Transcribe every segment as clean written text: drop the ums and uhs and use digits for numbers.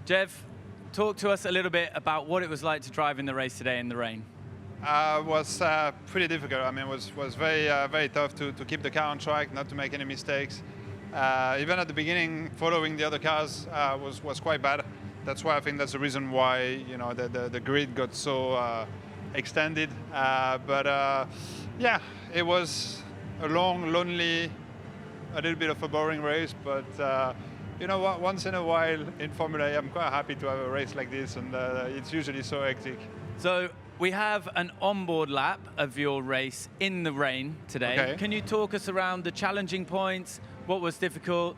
Jeff, talk to us a little bit about what it was like to drive in the race today in the rain. Was pretty difficult. I mean, it was very tough to keep the car on track, not to make any mistakes. Even at the beginning, following the other cars was quite bad. That's why I think that's the reason why the grid got so extended. Yeah, it was a long, lonely, a little bit of a boring race. But you know what? Once in a while in Formula E, I'm quite happy to have a race like this, and it's usually so hectic. So we have an onboard lap of your race in the rain today. Okay. Can you talk us around the challenging points, what was difficult,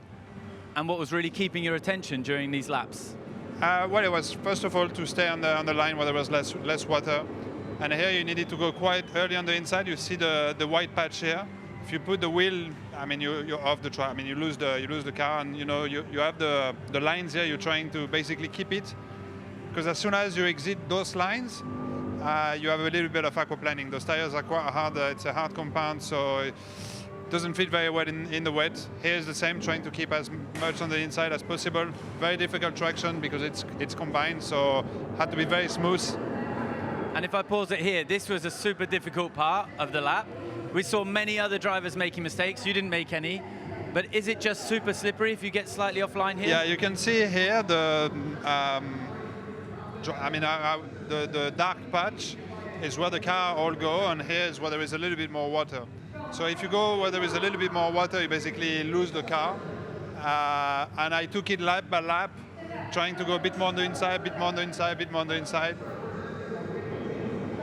and what was really keeping your attention during these laps? Well, it was first of all to stay on the line where there was less water, and here you needed to go quite early on the inside. You see the white patch here. If you put the wheel, I mean, you're off the track. I mean, you lose the car, and you have the lines here. You're trying to basically keep it, because as soon as you exit those lines, you have a little bit of aquaplaning. Those tires are quite hard. It's a hard compound, so it doesn't fit very well in the wet. Here's the same, trying to keep as much on the inside as possible. Very difficult traction because it's combined, so had to be very smooth. And if I pause it here, this was a super difficult part of the lap. We saw many other drivers making mistakes. You didn't make any. But is it just super slippery if you get slightly offline here? Yeah, you can see here the dark patch is where the car all go, and here is where there is a little bit more water. So if you go where there is a little bit more water, you basically lose the car. And I took it lap by lap, trying to go a bit more on the inside, a bit more on the inside, a bit more on the inside.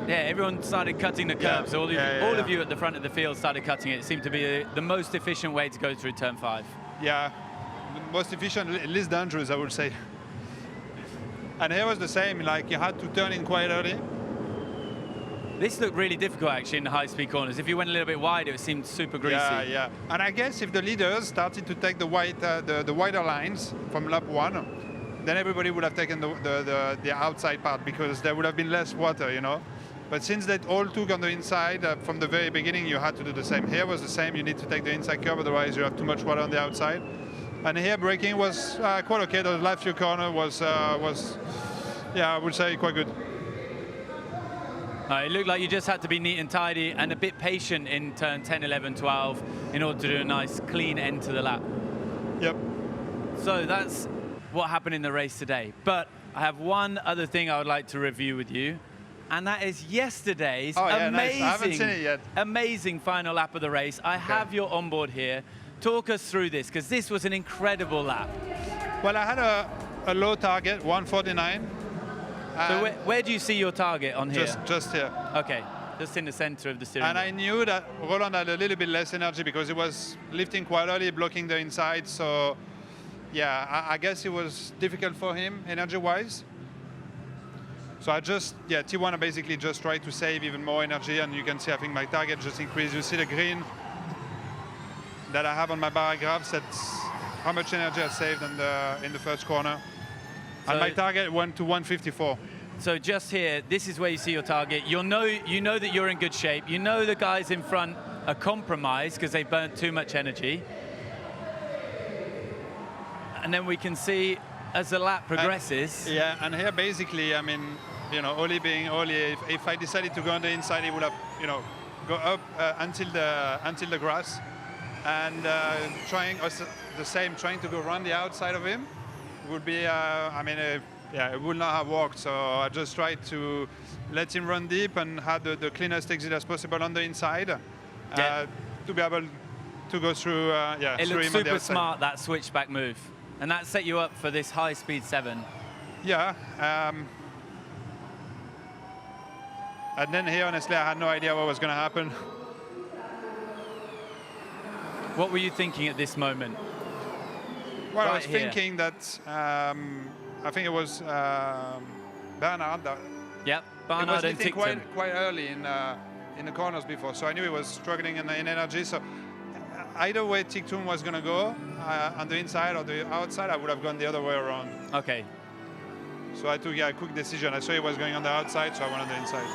Yeah, everyone started cutting the curbs. Yeah. All of you at the front of the field started cutting it. It seemed to be the most efficient way to go through turn 5. Yeah, the most efficient, least dangerous, I would say. And here was the same, like you had to turn in quite early. This looked really difficult actually in the high-speed corners. If you went a little bit wide, it seemed super greasy. Yeah. And I guess if the leaders started to take the wider lines from lap 1, then everybody would have taken the outside part, because there would have been less water, But since they all took on the inside from the very beginning, you had to do the same. Here was the same. You need to take the inside curve, otherwise you have too much water on the outside. And here braking was quite okay. The last few corner was yeah, I would say quite good. It looked like you just had to be neat and tidy and a bit patient in turn 10, 11, 12 in order to do a nice clean end to the lap. Yep. So that's what happened in the race today. But I have one other thing I would like to review with you, and that is yesterday's amazing, nice. I haven't seen it yet. Amazing final lap of the race. I have your onboard here. Talk us through this, because this was an incredible lap. Well, I had a low target, 149. So where do you see your target on here? Just here. Okay, just in the center of the steering wheel. And I knew that Roland had a little bit less energy because he was lifting quite early, blocking the inside. So, yeah, I guess it was difficult for him energy-wise. So T1 I basically just tried to save even more energy, and you can see I think my target just increased. You see the green that I have on my bar graphs, that's how much energy I saved in the first corner. And my target went to 154. So just here, this is where you see your target. You know that you're in good shape. You know the guys in front are compromised because they burnt too much energy. And then we can see as the lap progresses. And here basically, I mean, Oli being Oli, if I decided to go on the inside, he would have, go up until the grass, and trying to go around the outside of him would be, it would not have worked. So I just tried to let him run deep and had the cleanest exit as possible on the inside to be able to go through. It looks super smart, that switchback move, and that set you up for this high-speed 7. Yeah. And then here, honestly, I had no idea what was going to happen. What were you thinking at this moment? Well, I was thinking that I think it was Bernard. Bernard was lifting quite early in the corners before, so I knew he was struggling in energy. So either way Tic-Toon was going to go, on the inside or the outside, I would have gone the other way around. Okay. So I took a quick decision. I saw he was going on the outside, so I went on the inside.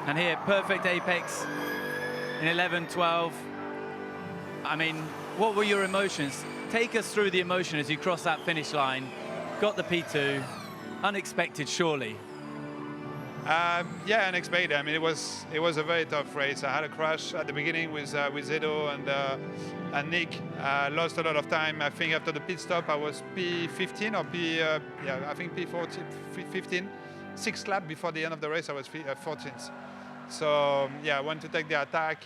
And here, perfect apex in 11, 12. I mean, What were your emotions? Take us through the emotion as you crossed that finish line, got the P2, unexpected surely. Yeah, unexpected. I mean, it was a very tough race. I had a crash at the beginning with Edo and Nick. Lost a lot of time. I think after the pit stop, I was P15 or I think P14, 15. 6th lap before the end of the race, I was 14th. So yeah, I want to take the attack,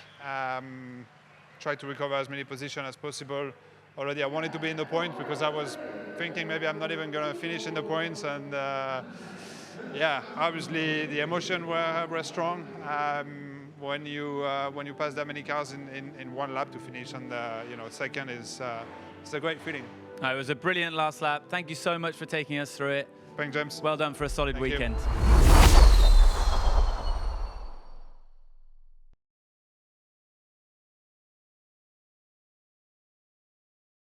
try to recover as many positions as possible. Already I wanted to be in the point because I was thinking maybe I'm not even going to finish in the points. And yeah, obviously the emotion were strong when you pass that many cars in one lap to finish. And second is it's a great feeling. It was a brilliant last lap. Thank you so much for taking us through it. Thanks, James. Well done for a solid Thank you. weekend.